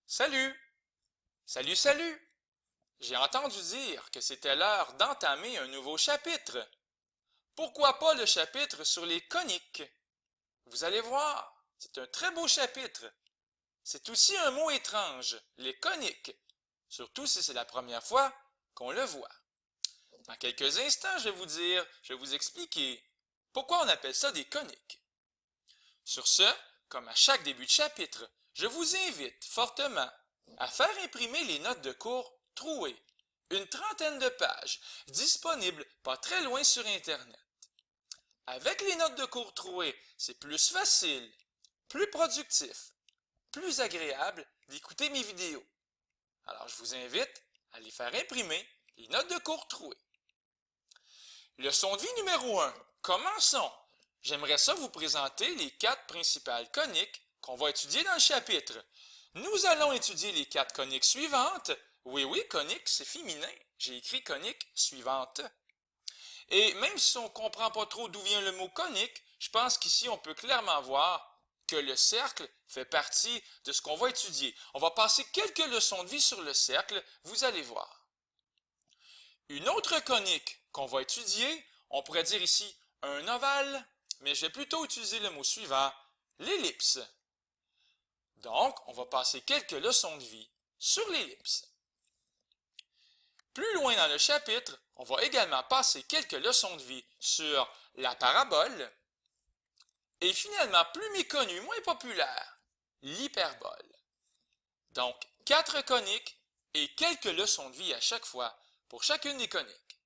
Salut! Salut, salut! J'ai entendu dire que c'était l'heure d'entamer un nouveau chapitre. Pourquoi pas le chapitre sur les coniques? Vous allez voir, c'est un très beau chapitre. C'est aussi un mot étrange, les coniques, surtout si c'est la première fois qu'on le voit. Dans quelques instants, je vais vous expliquer pourquoi on appelle ça des coniques. Sur ce, comme à chaque début de chapitre, je vous invite fortement à faire imprimer les notes de cours trouées, une trentaine de pages, disponibles pas très loin sur Internet. Avec les notes de cours trouées, c'est plus facile, plus productif, plus agréable d'écouter mes vidéos. Alors je vous invite à les faire imprimer les notes de cours trouées. Leçon de vie numéro 1. Commençons! J'aimerais ça vous présenter les 4 principales coniques qu'on va étudier dans le chapitre. Nous allons étudier les 4 coniques suivantes. Oui, oui, conique, c'est féminin. J'ai écrit conique suivante. Et même si on ne comprend pas trop d'où vient le mot conique, je pense qu'ici on peut clairement voir que le cercle fait partie de ce qu'on va étudier. On va passer quelques leçons de vie sur le cercle, vous allez voir. Une autre conique qu'on va étudier, on pourrait dire ici un ovale, mais je vais plutôt utiliser le mot suivant, l'ellipse. Donc, on va passer quelques leçons de vie sur l'ellipse. Plus loin dans le chapitre, on va également passer quelques leçons de vie sur la parabole et finalement, plus méconnue, moins populaire, l'hyperbole. Donc, 4 coniques et quelques leçons de vie à chaque fois pour chacune des coniques.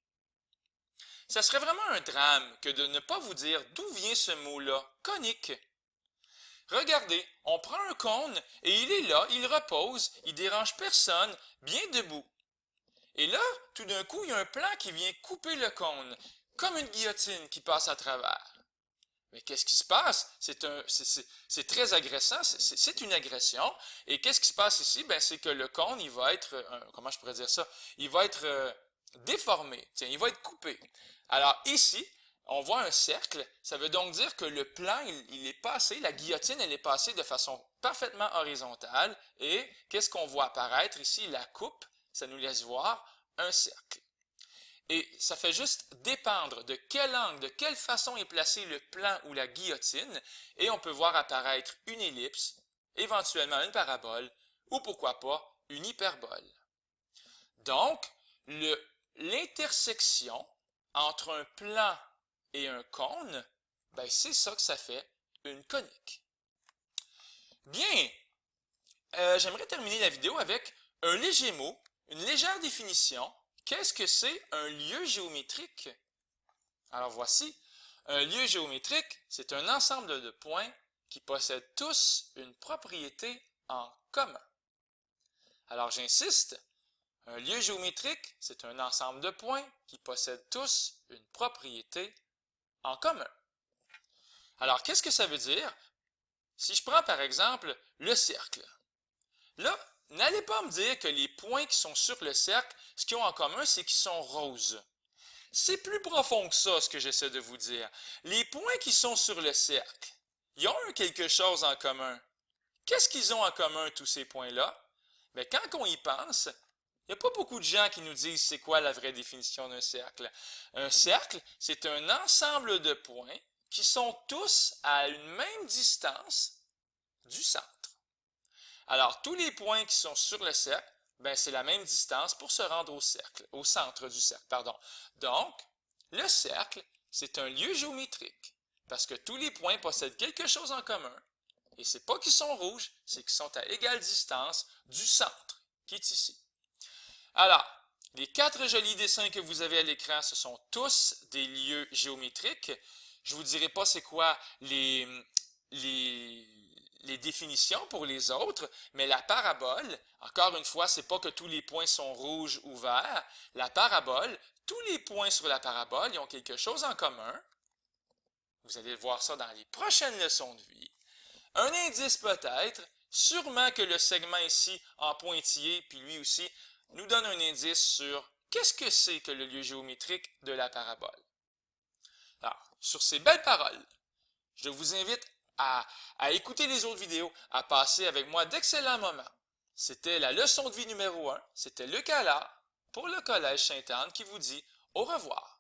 Ça serait vraiment un drame que de ne pas vous dire d'où vient ce mot-là, conique. Regardez, on prend un cône et il est là, il repose, il dérange personne, bien debout. Et là, tout d'un coup, il y a un plan qui vient couper le cône, comme une guillotine qui passe à travers. Mais qu'est-ce qui se passe? C'est très agressant, c'est une agression. Et qu'est-ce qui se passe ici? Ben, c'est que le cône, il va être, comment je pourrais dire ça? Il va être déformé, tiens, il va être coupé. Alors ici, on voit un cercle, ça veut donc dire que le plan, il est passé, la guillotine, elle est passée de façon parfaitement horizontale. Et qu'est-ce qu'on voit apparaître ici? La coupe, ça nous laisse voir un cercle. Et ça fait juste dépendre de quel angle, de quelle façon est placé le plan ou la guillotine, et on peut voir apparaître une ellipse, éventuellement une parabole, ou pourquoi pas une hyperbole. Donc, l'intersection entre un plan et un cône, ben c'est ça que ça fait une conique. Bien, j'aimerais terminer la vidéo avec un léger mot, une légère définition. Qu'est-ce que c'est un lieu géométrique? Alors voici, un lieu géométrique, c'est un ensemble de points qui possèdent tous une propriété en commun. Alors j'insiste, un lieu géométrique, c'est un ensemble de points qui possèdent tous une propriété en commun. Alors qu'est-ce que ça veut dire? Si je prends par exemple le cercle. Là, n'allez pas me dire que les points qui sont sur le cercle, ce qu'ils ont en commun, c'est qu'ils sont roses. C'est plus profond que ça, ce que j'essaie de vous dire. Les points qui sont sur le cercle, ils ont quelque chose en commun. Qu'est-ce qu'ils ont en commun, tous ces points-là? Mais quand on y pense, il n'y a pas beaucoup de gens qui nous disent c'est quoi la vraie définition d'un cercle. Un cercle, c'est un ensemble de points qui sont tous à une même distance du centre. Alors, tous les points qui sont sur le cercle, ben, c'est la même distance pour se rendre au cercle, au centre du cercle, pardon. Donc, le cercle, c'est un lieu géométrique, parce que tous les points possèdent quelque chose en commun. Et c'est pas qu'ils sont rouges, c'est qu'ils sont à égale distance du centre, qui est ici. Alors, les 4 jolis dessins que vous avez à l'écran, ce sont tous des lieux géométriques. Je vous dirai pas c'est quoi les définitions pour les autres, mais la parabole, encore une fois, c'est pas que tous les points sont rouges ou verts. La parabole, tous les points sur la parabole, ils ont quelque chose en commun. Vous allez voir ça dans les prochaines leçons de vie. Un indice peut-être, sûrement que le segment ici en pointillé, puis lui aussi, nous donne un indice sur qu'est-ce que c'est que le lieu géométrique de la parabole. Alors, sur ces belles paroles, je vous invite à écouter les autres vidéos, à passer avec moi d'excellents moments. C'était la leçon de vie numéro 1. C'était Luc Allard pour le Collège Sainte-Anne qui vous dit au revoir.